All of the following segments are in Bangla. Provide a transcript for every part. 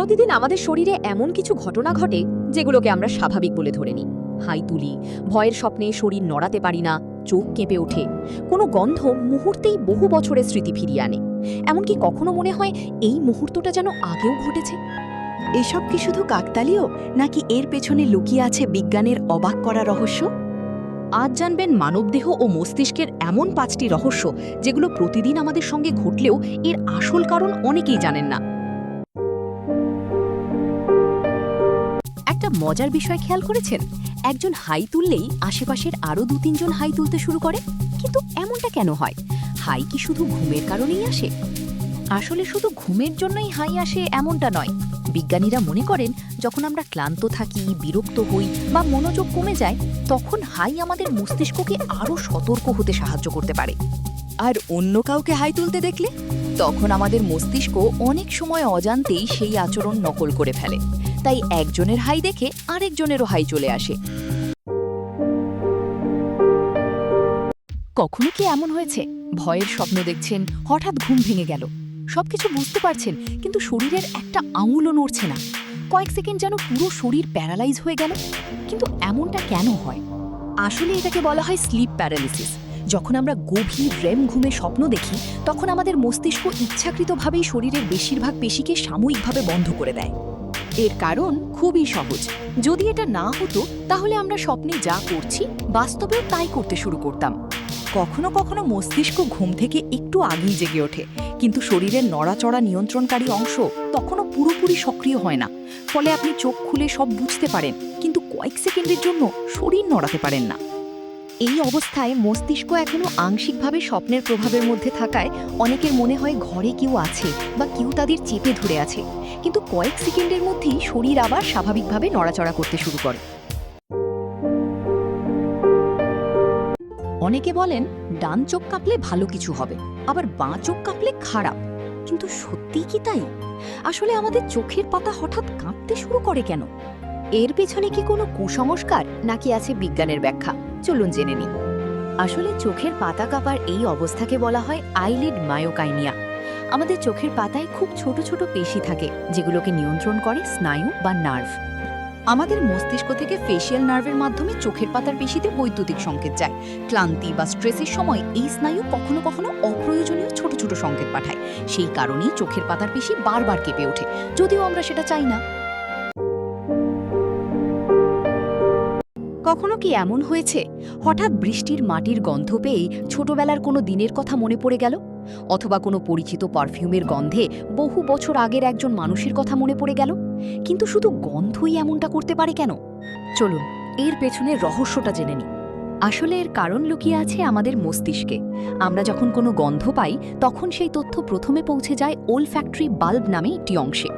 প্রতিদিন আমাদের শরীরে এমন কিছু ঘটনা ঘটে যেগুলোকে আমরা স্বাভাবিক বলে ধরে নিই। হাই তুলি, ভয়ের স্বপ্নে শরীর নড়াতে পারি না, চোখ কেঁপে ওঠে, কোনো গন্ধ মুহূর্তেই বহু বছরের স্মৃতি ফিরিয়ে আনে। এমনকি কখনো মনে হয় এই মুহূর্তটা যেন আগেও ঘটেছে। এসব কি শুধু কাকতালীয়, নাকি এর পেছনে লুকিয়ে আছে বিজ্ঞানের অবাক করা রহস্য? আজ জানবেন মানবদেহ ও মস্তিষ্কের এমন 5টি রহস্য যেগুলো প্রতিদিন আমাদের সঙ্গে ঘটলেও এর আসল কারণ অনেকেই জানেন না। একটা মজার বিষয় খেয়াল করেছেন? একজন হাই তুললেই আশেপাশের আরও 2-3 জন হাই তুলতে শুরু করে। কিন্তু এমনটা কেন হয়? হাই কি শুধু ঘুমের কারণেই আসে? আসলে শুধু ঘুমের জন্যই হাই আসে এমনটা নয়। বিজ্ঞানীরা মনে করেন যখন আমরা ক্লান্ত থাকি, বিরক্ত হই বা মনোযোগ কমে যায়, তখন হাই আমাদের মস্তিষ্ককে আরও সতর্ক হতে সাহায্য করতে পারে। আর অন্য কাউকে হাই তুলতে দেখলে তখন আমাদের মস্তিষ্ক অনেক সময় অজান্তেই সেই আচরণ নকল করে ফেলে। তাই একজনের হাই দেখে আরেকজনেরও হাই চলে আসে। কখনো কি এমন হয়েছে ভয়ের স্বপ্ন দেখছেন, হঠাৎ ঘুম ভেঙে গেল, সবকিছু বুঝতে পারছেন কিন্তু শরীরের একটা আঙুলও নড়ছে না? কয়েক সেকেন্ড যেন পুরো শরীর প্যারালাইজ হয়ে গেল। কিন্তু এমনটা কেন হয়? আসলে এটাকে বলা হয় স্লিপ প্যারালিসিস। যখন আমরা গভীর REM ঘুমে স্বপ্ন দেখি, তখন আমাদের মস্তিষ্ক ইচ্ছাকৃতভাবেই শরীরের বেশিরভাগ পেশিকে সাময়িকভাবে বন্ধ করে দেয়। এর কারণ খুবই সহজ। যদি এটা না হতো তাহলে আমরা স্বপ্নে যা করছি বাস্তবেও তাই করতে শুরু করতাম। কখনো কখনো মস্তিষ্ক ঘুম থেকে একটু আগেই জেগে ওঠে, কিন্তু শরীরের নড়াচড়া নিয়ন্ত্রণকারী অংশ তখনও পুরোপুরি সক্রিয় হয় না। ফলে আপনি চোখ খুলে সব বুঝতে পারেন, কিন্তু কয়েক সেকেন্ডের জন্য শরীর নড়াতে পারেন না। এই অবস্থায় মস্তিষ্ক এখনও আংশিকভাবে স্বপ্নের প্রভাবের মধ্যে থাকায় অনেকের মনে হয় ঘরে কেউ আছে বা কেউ তাদের চেপে ধরে আছে। কিন্তু কয়েক সেকেন্ডের মধ্যেই শরীর আবার স্বাভাবিকভাবে নড়াচড়া করতে শুরু করে। অনেকে বলেন ডান চোখ কাঁপলে ভালো কিছু হবে, আবার বাঁ চোখ কাঁপলে খারাপ। কিন্তু সত্যিই কি তাই? আসলে আমাদের চোখের পাতা হঠাৎ কাঁপতে শুরু করে কেন? এর পেছনে কি কোনো কুসংস্কার, নাকি আছে বিজ্ঞানের ব্যাখ্যা? চলুন জেনে নিই। আসলে চোখের পাতা কাঁপার এই অবস্থাকে বলা হয় আইলিড মায়োকাইনিয়া। আমাদের চোখের পাতায় খুব ছোট ছোট পেশি থাকে যেগুলোকে নিয়ন্ত্রণ করে স্নায়ু বা নার্ভ। আমাদের মস্তিষ্ক থেকে ফেশিয়াল নার্ভের মাধ্যমে চোখের পাতার পেশিতে বৈদ্যুতিক সংকেত যায়। ক্লান্তি বা স্ট্রেসের সময় এই স্নায়ু কখনো কখনো অপ্রয়োজনীয় ছোট ছোট সংকেত পাঠায়। সেই কারণেই চোখের পাতার পেশি বারবার কেঁপে ওঠে, যদিও আমরা সেটা চাই না। কখনো কি এমন হয়েছে হঠাৎ বৃষ্টির মাটির গন্ধ পেয়ে ছোটবেলার কোনো দিনের কথা মনে পড়ে গেল? অথবা কোনো পরিচিত পারফিউমের গন্ধে বহু বছর আগের একজন মানুষের কথা মনে পড়ে গেল? কিন্তু শুধু গন্ধই এমনটা করতে পারে কেন? চলুন এর পেছনের রহস্যটা জেনে নিই। আসলে এর কারণ লুকিয়ে আছে আমাদের মস্তিষ্কে। আমরা যখন কোনো গন্ধ পাই, তখন সেই তথ্য প্রথমে পৌঁছে যায় ওলফ্যাক্টরি বাল্ব নামে একটি অংশে।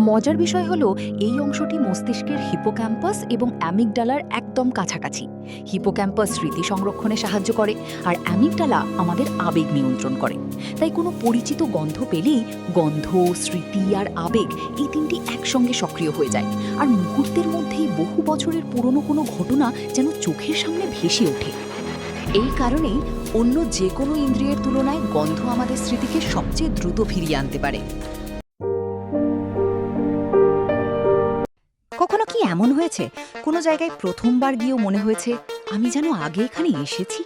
মজার বিষয় হলো এই অংশটি মস্তিষ্কের হিপোক্যাম্পাস এবং অ্যামিগডালার একদম কাছাকাছি। হিপোক্যাম্পাস স্মৃতি সংরক্ষণে সাহায্য করে, আর অ্যামিগডালা আমাদের আবেগ নিয়ন্ত্রণ করে। তাই কোনো পরিচিত গন্ধ পেলেই গন্ধ, স্মৃতি আর আবেগ এই তিনটি একসঙ্গে সক্রিয় হয়ে যায়, আর মুহূর্তের মধ্যেই বহু বছরের পুরনো কোনো ঘটনা যেন চোখের সামনে ভেসে ওঠে। এই কারণেই অন্য যে কোনো ইন্দ্রিয়ের তুলনায় গন্ধ আমাদের স্মৃতিকে সবচেয়ে দ্রুত ফিরিয়ে আনতে পারে। কখনো কি এমন হয়েছে কোনো জায়গায় প্রথমবার গিয়েও মনে হয়েছে আমি যেন আগে এখানে এসেছি?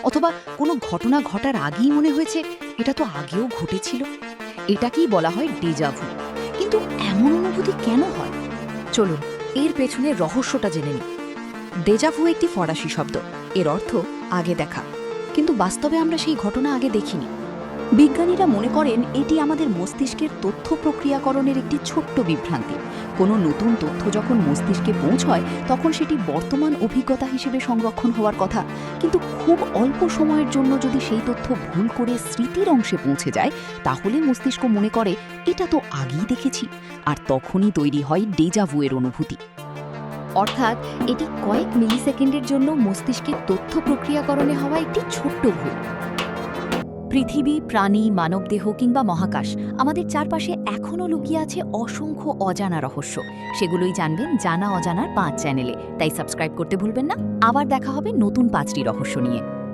অথবা কোনো ঘটনা ঘটার আগেই মনে হয়েছে এটা তো আগেও ঘটেছিল? এটাকেই বলা হয় ডেজাভু। কিন্তু এমন অনুভূতি কেন হয়? চলুন এর পেছনের রহস্যটা জেনে নিই। ডেজাভু একটি ফরাসি শব্দ। এর অর্থ আগে দেখা, কিন্তু বাস্তবে আমরা সেই ঘটনা আগে দেখিনি। বিজ্ঞানীরা মনে করেন এটি আমাদের মস্তিষ্কের তথ্য প্রক্রিয়াকরণের একটি ছোট্ট বিভ্রান্তি। কোনো নতুন তথ্য যখন মস্তিষ্কে পৌঁছয়, তখন সেটি বর্তমান অভিজ্ঞতা হিসেবে সংরক্ষণ হওয়ার কথা, কিন্তু খুব অল্প সময়ের জন্য যদি সেই তথ্য ভুল করে স্মৃতির অংশে পৌঁছে যায়, তাহলে মস্তিষ্ক মনে করে এটা তো আগেই দেখেছি, আর তখনই তৈরি হয় ডেজাভুয়ের অনুভূতি। অর্থাৎ এটি কয়েক মিলিসেকেন্ডের জন্য মস্তিষ্কের তথ্য প্রক্রিয়াকরণে হওয়া একটি ছোট্ট ভুল। পৃথিবী, প্রাণী, মানবদেহ কিংবা মহাকাশ, আমাদের চারপাশে এখনও লুকিয়ে আছে অসংখ্য অজানা রহস্য। সেগুলোই জানবেন জানা অজানার 5 চ্যানেলে। তাই সাবস্ক্রাইব করতে ভুলবেন না। আবার দেখা হবে নতুন 5টি রহস্য নিয়ে।